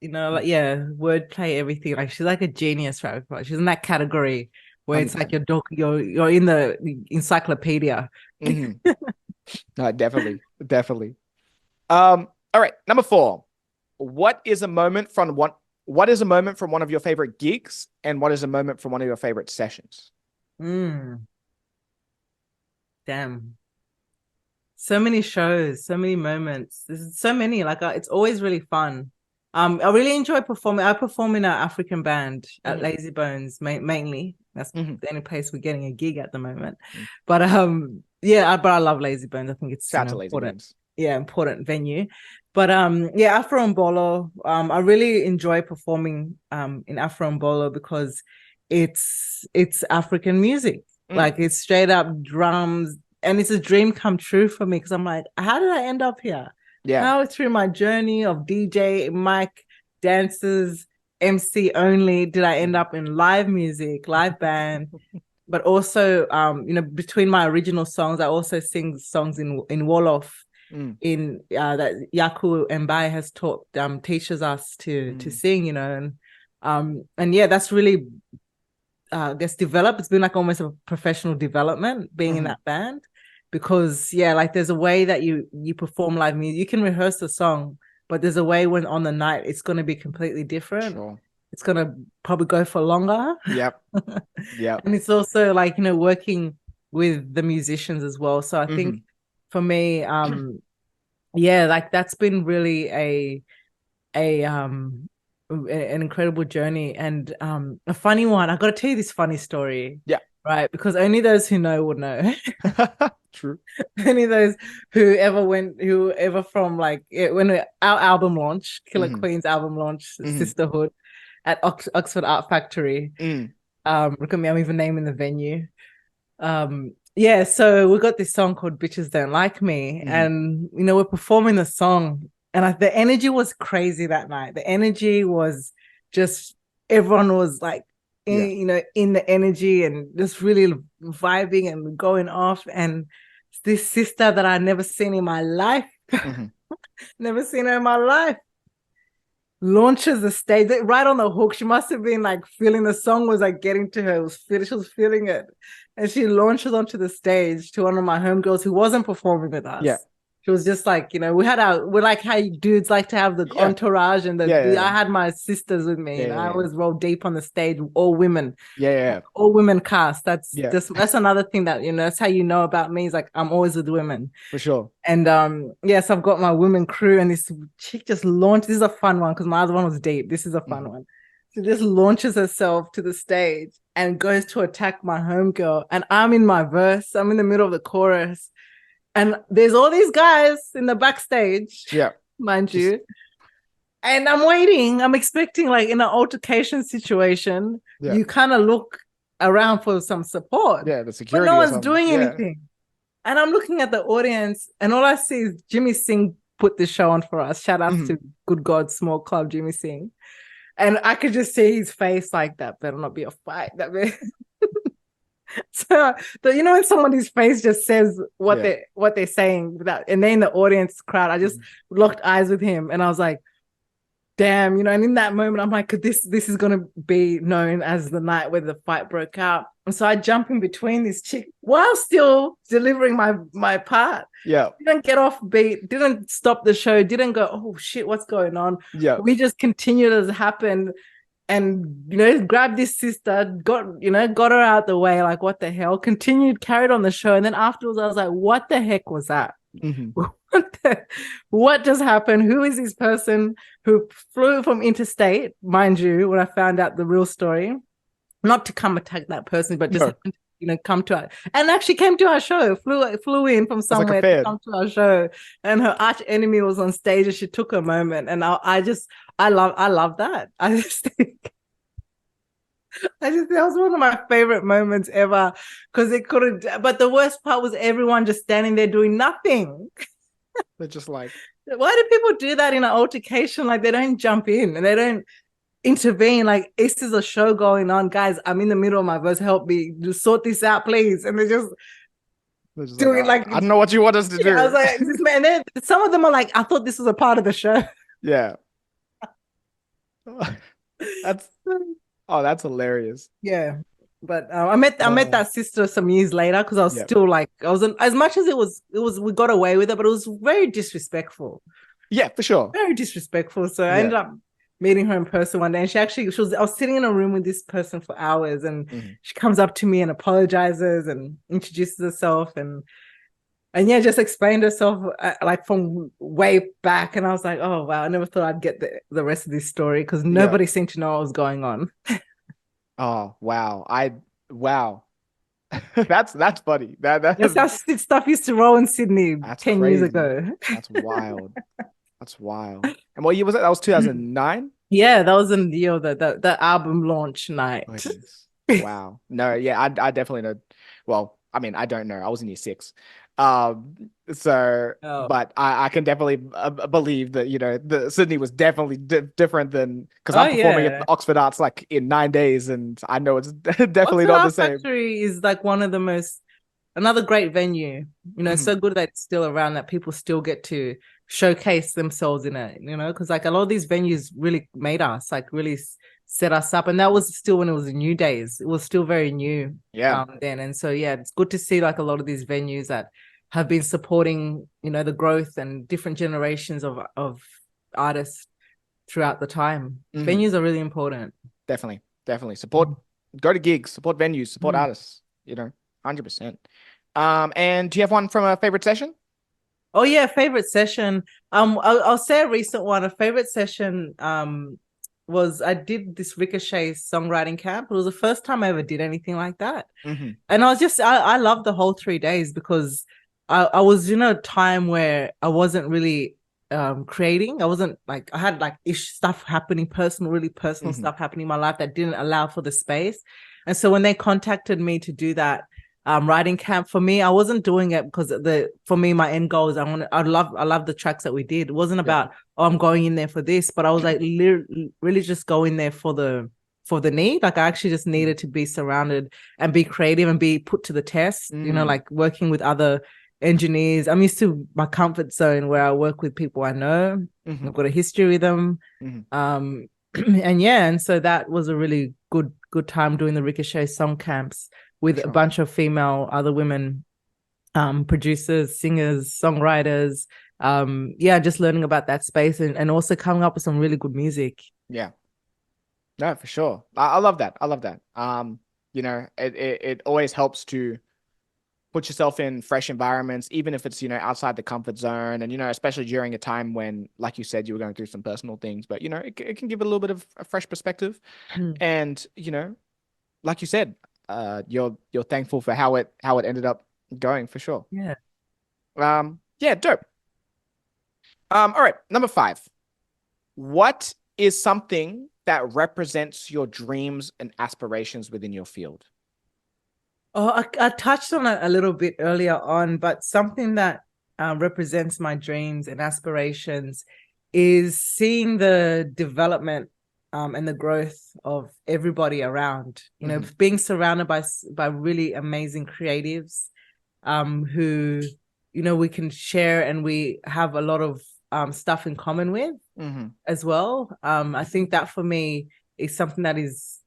Like yeah, wordplay, everything. Like she's like a genius rapper. She's in that category where it's like
100%.
your doc, you're in the encyclopedia.
Hmm. No, definitely, definitely. All right, number four. What is a moment from one what is a moment from one of your favorite gigs, and what is a moment from one of your favorite sessions?
Mm, damn. So many shows, so many moments. There's so many. Like it's always really fun. I really enjoy performing. I perform in an African band at
Mhm.
Lazy Bones mainly. That's
Mhm.
the only place we're getting a gig at the moment.
Mm.
But but I love Lazy Bones. I think it's
Shout out to Lazy
important.
Bones.
Yeah, important venue. But yeah, Afro and Bolo. I really enjoy performing in Afro and Bolo because it's African music. Like it's straight up drums, and it's a dream come true for me because I'm like, how did I end up here?
Yeah.
How through my journey of DJ, mic, dancers, MC only did I end up in live music, live band, but also between my original songs, I also sing songs in Wolof in that Yaku Mbai has taught teaches us to sing, and yeah, that's really I guess developed. It's been like almost a professional development being in that band. Because yeah, like there's a way that you perform live music. You can rehearse the song, but there's a way when on the night it's going to be completely different.
Sure.
It's going to probably go for longer.
Yep. Yep.
And it's also like, working with the musicians as well. So I think for me, yeah, like that's been really an incredible journey and a funny one. I got to tell you this funny story.
Yeah.
Right, because only those who know would know.
True.
Only those whoever from like when our album launch, Killer Queen's album launch, Sisterhood at Oxford Art Factory. Look at me, I'm even naming the venue. Yeah, so we got this song called Bitches Don't Like Me, and we're performing the song, and the energy was crazy that night. The energy was just everyone was like in the energy and just really vibing and going off. And this sister that I never seen in my life, never seen her in my life, launches the stage right on the hook. She must have been like feeling the song was like getting to her. It was finished. She was feeling it, and she launches onto the stage to one of my homegirls who wasn't performing with us.
Yeah.
She was just like, we're like how dudes like to have the entourage and I had my sisters with me and I always roll deep on the stage, all women.
Yeah.
All women cast. That's another thing that, that's how you know about me is like, I'm always with women.
For sure.
And yes, I've got my women crew and this chick just launched. This is a fun one because my other one was deep. This is a fun one. She just launches herself to the stage and goes to attack my homegirl. And I'm in my verse. I'm in the middle of the chorus. And there's all these guys in the backstage, mind you. And I'm waiting. I'm expecting, like, in an altercation situation, you kind of look around for some support.
Yeah, the security.
But no one's doing anything. And I'm looking at the audience, and all I see is Jimmy Singh put this show on for us. Shout out to Good God Small Club, Jimmy Singh. And I could just see his face like, that better not be a fight. That better... So, when somebody's face just says what they're saying without, and then the audience crowd, I just locked eyes with him, and I was like, "Damn!" And in that moment, I'm like, "This is gonna be known as the night where the fight broke out." And so I jump in between this chick while still delivering my part.
Yeah,
didn't get off beat, didn't stop the show, didn't go, "Oh shit, what's going on?"
Yeah,
we just continued as it happened. And, grabbed this sister, got her out the way, like, what the hell? Continued, carried on the show. And then afterwards, I was like, what the heck was that? What just happened? Who is this person who flew from interstate, mind you, when I found out the real story? Not to come attack that person, but just happened to, come to our, and actually came to our show, flew in from somewhere to come to our show. And her arch enemy was on stage and she took a moment. And I love that. I just think that was one of my favorite moments ever because it couldn't. But the worst part was everyone just standing there doing nothing.
They're just like,
why do people do that in an altercation? Like, they don't jump in and they don't intervene. Like, this is a show going on, guys. I'm in the middle of my verse. Help me, just sort this out, please. And they're just doing like,
I don't know what you want us to do.
I was like, man. Then some of them are like, I thought this was a part of the show.
Yeah. That's hilarious.
Yeah, but I met that sister some years later because I was still like, I wasn't, as much as it was we got away with it, but it was very disrespectful.
Yeah, for sure.
Very disrespectful. So I ended up meeting her in person one day, and I was sitting in a room with this person for hours, and she comes up to me and apologizes and introduces herself, and And yeah, just explained herself like from way back. And I was like, oh, wow, I never thought I'd get the rest of this story because
Yeah.
nobody seemed to know what was going on.
Oh, wow. Wow. That's funny. That
That's
is
how stuff used to roll in Sydney
that's
10 years
crazy.
ago.
That's wild. That's wild. And what year was it? That was 2009?
Yeah, that was in the year of the album launch night.
Goodness. Wow. No, yeah, I definitely know. Well, I mean, I don't know. I was in year six. So,
Oh,
but I can definitely believe that, the Sydney was definitely different than because
oh
I'm performing at
yeah.
the Oxford Arts like in 9 days, and I know it's definitely
Oxford
not the
Art
same.
Factory is like one of the most another great venue. It's
Mhm.
so good that it's still around that people still get to showcase themselves in it, because like a lot of these venues really made us, like really set us up. And that was still when it was new days. It was still very new
Yeah.
then. And so, yeah, it's good to see like a lot of these venues that have been supporting, the growth and different generations of artists throughout the time.
Mhm.
Venues are really important.
Definitely support. Go to gigs, support venues, support
Mm.
artists. 100%. And do you have one from a favorite session?
Oh yeah, favorite session. I'll say a recent one. A favorite session was I did this Ricochet songwriting camp. It was the first time I ever did anything like that.
Mm-hmm.
And I loved the whole 3 days because I was in a time where I wasn't really creating. I wasn't like I had like stuff happening, really personal
Mm-hmm.
stuff happening in my life that didn't allow for the space. And so when they contacted me to do that writing camp for me, I wasn't doing it because for me my end goal is I love the tracks that we did. It wasn't
Yeah.
about I'm going in there for this, but I was like really just going there for the need. Like I actually just needed to be surrounded and be creative and be put to the test, like working with other engineers. I'm used to my comfort zone where I work with people I know.
Mm-hmm.
I've got a history with them.
Mm-hmm.
And so that was a really good time doing the Ricochet song camps with a
Sure.
bunch of female other women producers, singers, songwriters. Just learning about that space and also coming up with some really good music.
Yeah. No, for sure. I love that. I love that. It always helps to put yourself in fresh environments, even if it's, outside the comfort zone. And, especially during a time when, like you said, you were going through some personal things, but, it can give a little bit of a fresh perspective. And, like you said, you're thankful for how it ended up going for sure.
Yeah.
Yeah, dope. All right, number 5. What is something that represents your dreams and aspirations within your field?
Oh, I touched on it a little bit earlier on, but something that represents my dreams and aspirations is seeing the development and the growth of everybody around. Being surrounded by really amazing creatives who we can share and we have a lot of stuff in common with as well. I think that for me is something that is,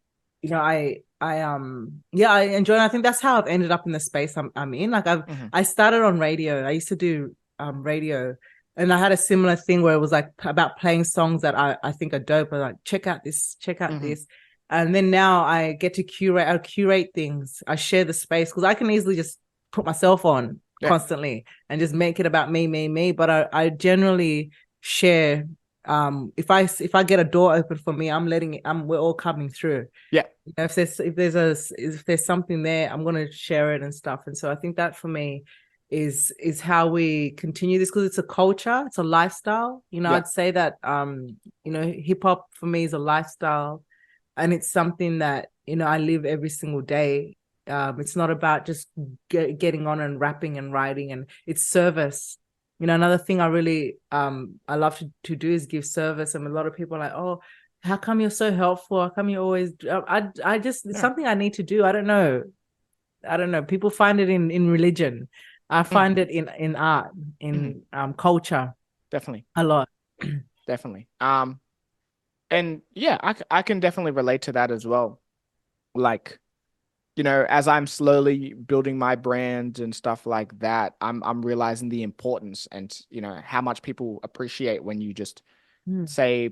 I enjoy, and I think that's how I've ended up in the space I'm in. Like I started on radio. I used to do radio, and I had a similar thing where it was like about playing songs that I think are dope. I'm like, check out this. And then now I get to curate things. I share the space because I can easily just put myself on constantly and just make it about me. But I generally share. If I get a door open for me, we're all coming through.
Yeah.
If there's something there, I'm gonna share it and stuff. And so I think that for me is how we continue this because it's a culture, it's a lifestyle. I'd say that hip hop for me is a lifestyle, and it's something that I live every single day. It's not about just getting on and rapping and writing, and it's service. Another thing I really I love to do is give service, and a lot of people are like, oh, how come you're so helpful? How come you always? I just it's something I need to do. I don't know. People find it in religion. I find it in art, in culture.
Definitely.
A lot.
Definitely. And yeah, I can definitely relate to that as well. Like, as I'm slowly building my brand and stuff like that, I'm realizing the importance and, how much people appreciate when you just say,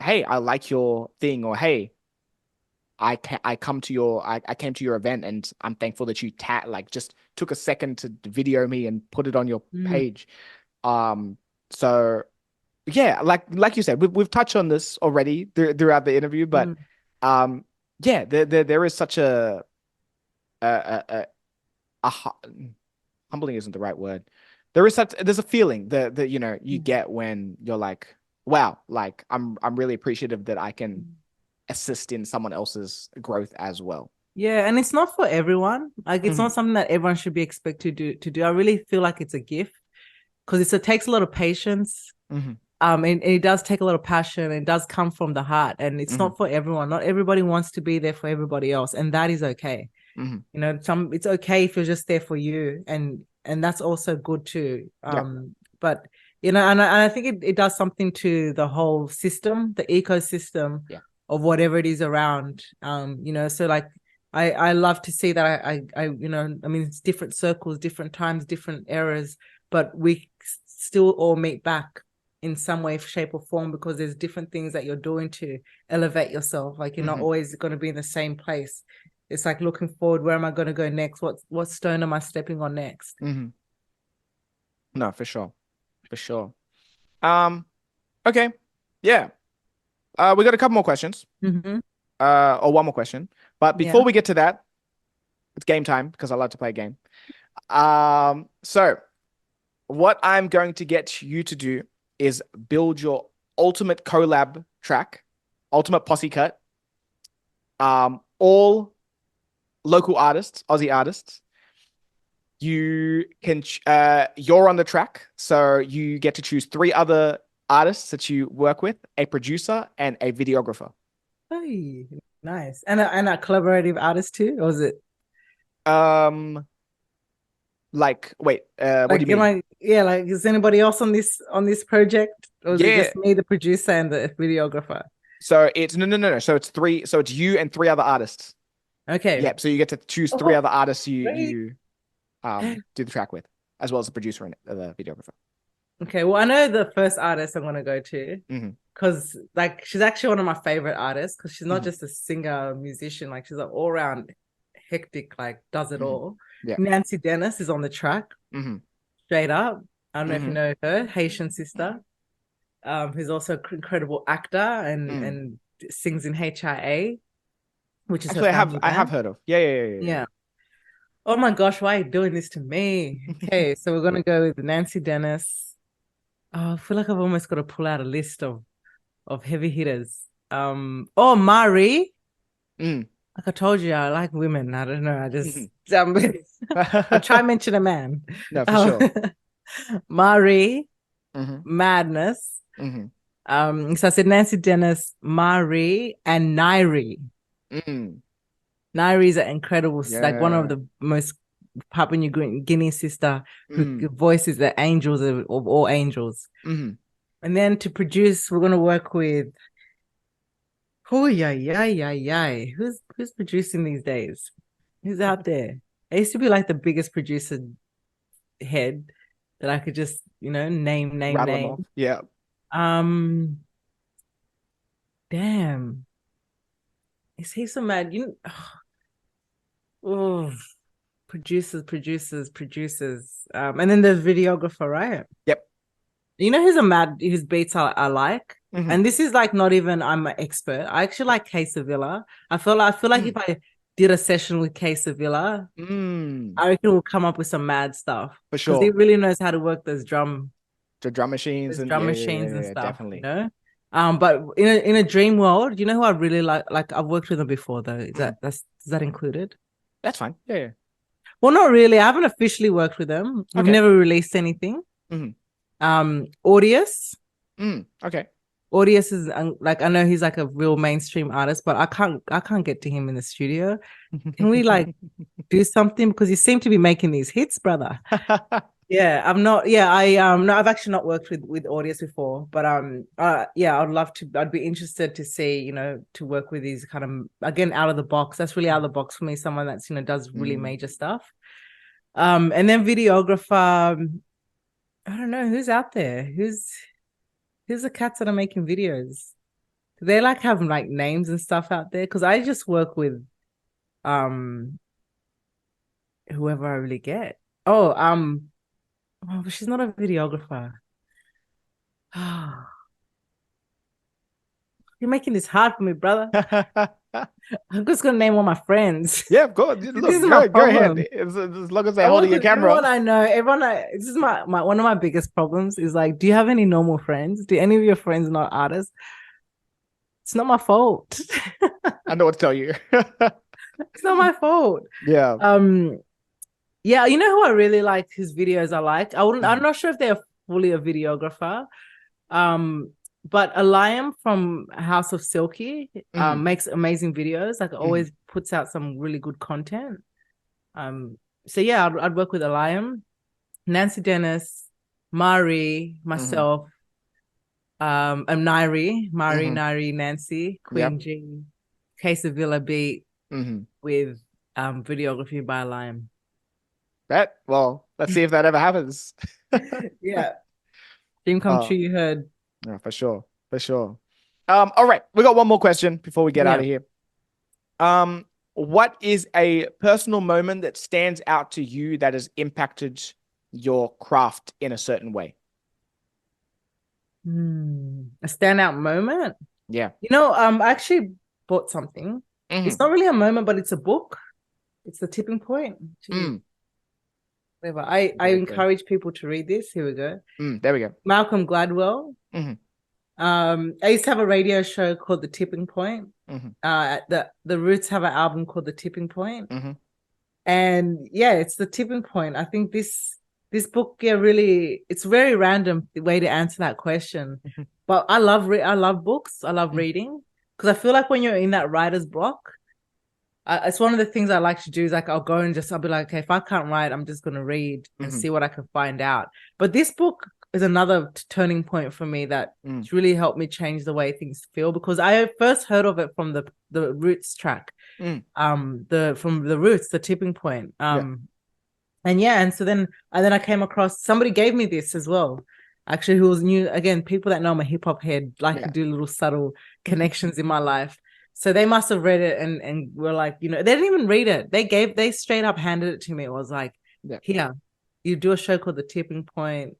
hey, I like your thing, or hey, I come to your I came to your event, and I'm thankful that you just took a second to video me and put it on your page. So yeah, like you said, we've touched on this already throughout the interview, but yeah, there is such a, a humbling isn't the right word. There's a feeling that you get when you're like, wow, like I'm really appreciative that I can assist in someone else's growth as well.
Yeah, and it's not for everyone. Like it's not something that everyone should be expected to do. I really feel like it's a gift because it takes a lot of patience. And it does take a lot of passion. It does come from the heart, and it's not for everyone. Not everybody wants to be there for everybody else, and that is okay. You know, it's okay if you're just there for you, and that's also good too. But you know, and I think it does something to the whole system, the ecosystem of whatever it is around. You know, so like I love to see that I you know, I mean, it's different circles, different times, different eras, but we still all meet back in some way, shape, or form because there's different things that you're doing to elevate yourself. Like you're not always going to be in the same place. It's like looking forward. Where am I going to go next? What stone am I stepping on next?
No, for sure, for sure. Okay, yeah. We got a couple more questions. Or one more question. But before we get to that, it's game time because I love to play a game. So what I'm going to get you to do is build your ultimate collab track, ultimate posse cut. All local artists, Aussie artists. You can you're on the track, so you get to choose 3 other artists that you work with, a producer and a videographer.
Hey, nice. And a collaborative artist too, or is it?
Like, wait, what do you mean?
Like, is anybody else on this project, or is it
Yeah.
just me, the producer, and the videographer?
So it's no. So it's 3. So it's you and 3 other artists.
Okay.
Yep. So you get to choose 3 other artists you do the track with, as well as the producer and the videographer.
Okay. Well, I know the first artist I'm gonna go to because like she's actually one of my favorite artists because she's not just a singer, musician, like she's an all-round hectic, like does it all.
Yeah.
Nancy Dennis is on the track. Straight up. I don't know if you know her, Haitian sister. Who's also an incredible actor and sings in HIA, which is
actually I have heard of. Yeah.
Oh my gosh, why are you doing this to me? Okay, so we're gonna go with Nancy Dennis. Oh, I feel like I've almost got to pull out a list of heavy hitters. Mari. Like I told you, I like women. I don't know. I just I'll try and mention a man.
No, for sure.
Mari, Madness. So I said Nancy Dennis, Mari, and Nairi. Nairi is an incredible, like one of the most Papua New Guinea sister who voices the angels of all angels. And then to produce, we're going to work with who's producing these days? Who's out there? I used to be like the biggest producer head that I could just, name.
Off. Yeah.
Damn. Is he so mad? Producers. And then the videographer, right?
Yep.
You know whose beats I like? And this is like not even I'm an expert. I actually like K Sevilla. I feel like if I did a session with K Sevilla, I reckon we'll come up with some mad stuff.
For sure.
Because he really knows how to work those drum
machines and
stuff.
Definitely.
You know? But in a dream world, you know who I really like? Like I've worked with them before though. Is that included?
That's fine. Yeah.
Well, not really. I haven't officially worked with them. We've never released anything. Audius.
Okay.
Audius is like, I know he's like a real mainstream artist, but I can't get to him in the studio. Can we like do something? Because you seem to be making these hits, brother. Yeah, I'm not. Yeah, no, I've actually not worked with Audius before, but yeah, I'd love to. I'd be interested to see, to work with these kind of, again, out of the box. That's really out of the box for me. Someone that's does really major stuff. And then videographer. I don't know who's out there. Who's the cats that are making videos? Do they like have like names and stuff out there? Because I just work with whoever I really get. But she's not a videographer. You're making this hard for me, brother. I'm just gonna name all my friends.
Yeah, of course.
This
Look,
is my
go ahead.
problem.
As long as they're holding your camera.
Everyone I know, this is my one of my biggest problems is like, do you have any normal friends? Do any of your friends not artists? It's not my fault.
I know what to tell you.
It's not my fault.
Yeah.
Yeah, you know who I really like, whose videos I like? I'm not sure if they're fully a videographer. But Alayam from House of Silky makes amazing videos. Like always puts out some really good content. So yeah, I'd work with Alayam, Nancy Dennis, Mari, myself, and Nairi, Nancy, Kween G, Case of Villa Beat with videography by Alayam.
Well, let's see if that ever happens.
Yeah. Dream come true, you heard.
Yeah, for sure. For sure. All right. We got one more question before we get out of here. What is a personal moment that stands out to you that has impacted your craft in a certain way?
A standout moment?
Yeah.
You know, I actually bought something. It's not really a moment, but it's a book. It's The Tipping Point. Whatever. I encourage people to read this. Here we go.
There we go.
Malcolm Gladwell. I used to have a radio show called The Tipping Point. The Roots have an album called The Tipping Point. And yeah, it's The Tipping Point. I think this book, really, it's very random the way to answer that question. But I love books. I love reading, because I feel like when you're in that writer's block, it's one of the things I like to do is like I'll be like, okay, if I can't write, I'm just going to read and see what I can find out. But this book is another turning point for me that really helped me change the way things feel, because I first heard of it from the Roots track, from the Roots, The Tipping Point. And so then I came across, somebody gave me this as well, actually, who was new. Again, people that know I'm a hip hop head like to do little subtle connections in my life. So they must have read it and were like, they didn't even read it. They straight up handed it to me. It was like, here, you do a show called The Tipping Point.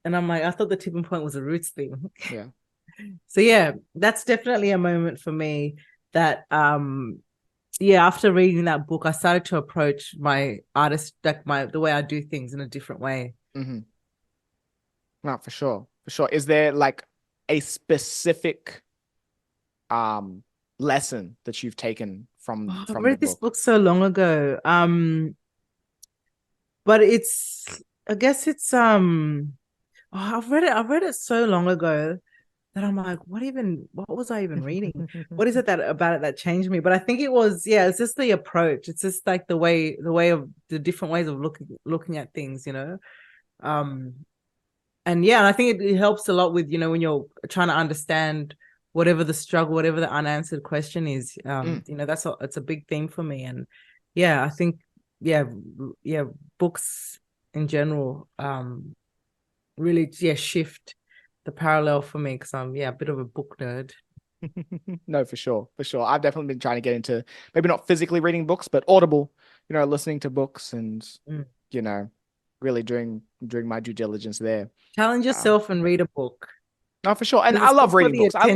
And I'm like, I thought The Tipping Point was a Roots thing.
Yeah.
So yeah, that's definitely a moment for me that, after reading that book, I started to approach my artist, like the way I do things in a different way.
No, for sure. For sure. Is there like a specific, lesson that you've taken from
I read this book so long ago. But I guess it's I've read it so long ago that I'm like, what was I even reading? What is it about it that changed me? But I think it's just the approach. It's just like the way of the different ways of looking at things, and I think it helps a lot with, when you're trying to understand whatever the struggle, whatever the unanswered question is, it's a big theme for me. And I think, books in general, really, shift the parallel for me, because I'm, a bit of a book nerd.
No, for sure. For sure. I've definitely been trying to get into maybe not physically reading books, but Audible, listening to books and, really doing my due diligence there.
Challenge yourself and read a book.
No, for sure. And I love reading books. I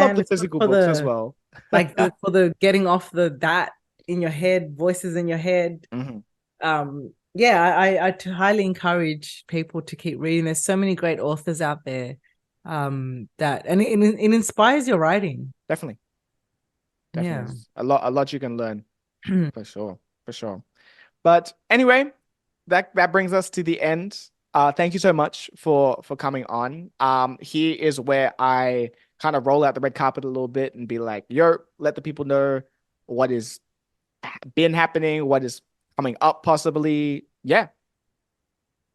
love the physical books as well.
Like for the getting off that in your head, voices in your head. I highly encourage people to keep reading. There's so many great authors out there that it inspires your writing.
Definitely. Yeah. A lot you can learn. For sure. But anyway, that brings us to the end. Thank you so much for coming on. Here is where I kind of roll out the red carpet a little bit and be like, let the people know what is been happening, what is coming up possibly. Yeah.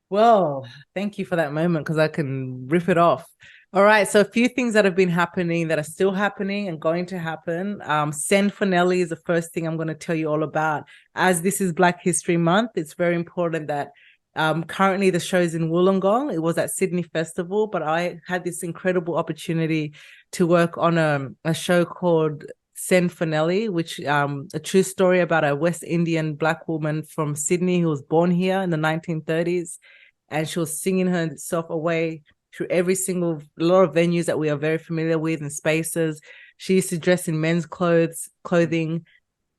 Well, thank you for that moment, because I can rip it off. All right. So a few things that have been happening that are still happening and going to happen. Send for Nelly is the first thing I'm going to tell you all about. As this is Black History Month, it's very important that Currently the show's in Wollongong. It was at Sydney Festival, but I had this incredible opportunity to work on a show called Sen Finelli, which a true story about a West Indian Black woman from Sydney who was born here in the 1930s, and she was singing herself away through every single lot of venues that we are very familiar with and spaces. She used to dress in men's clothing,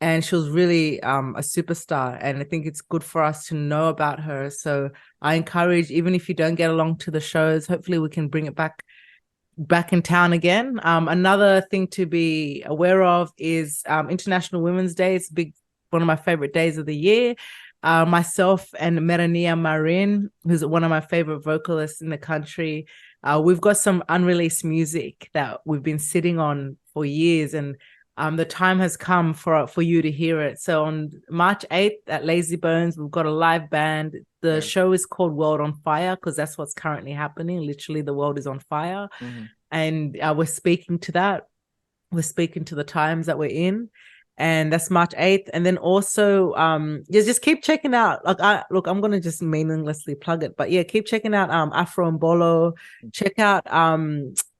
and she was really a superstar. And I think it's good for us to know about her. So I encourage, even if you don't get along to the shows, hopefully we can bring it back in town again. Another thing to be aware of is International Women's Day. It's one of my favorite days of the year. Myself and Merania Marin, who's one of my favorite vocalists in the country, we've got some unreleased music that we've been sitting on for years, and the time has come for you to hear it. So on March 8th at Lazy Bones, we've got a live band. The show is called World on Fire because that's what's currently happening. Literally, the world is on fire. And we're speaking to that. We're speaking to the times that we're in. And that's March 8th. And then also, just keep checking out. I'm going to just meaninglessly plug it. But yeah, keep checking out Afro and Bolo. Check out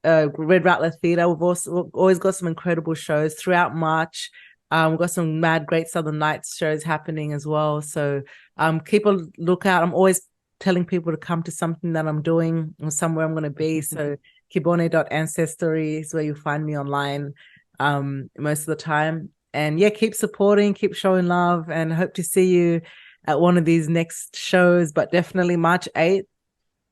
Red Rattler Theatre. We've always got some incredible shows throughout March. We've got some mad great Southern Nights shows happening as well. So keep a lookout. I'm always telling people to come to something that I'm doing or somewhere I'm going to be. So kibone.ancestry is where you find me online most of the time. And yeah, keep supporting, keep showing love, and hope to see you at one of these next shows, but definitely March 8th.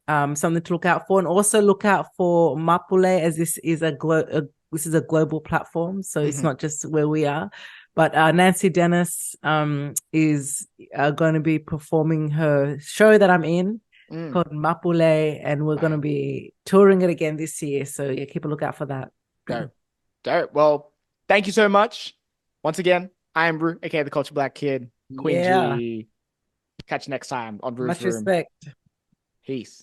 Something to look out for. And also look out for Mapule, as this is a global platform. So it's not just where we are. But Nancy Dennis is going to be performing her show that I'm in called Mapule, and we're going to be touring it again this year. So yeah, keep a lookout for that.
Dope. Well, thank you so much. Once again, I am Ruu, aka the Culture Black Kid, Kween G. Catch you next time on Ruu S Room.
Much respect.
Peace.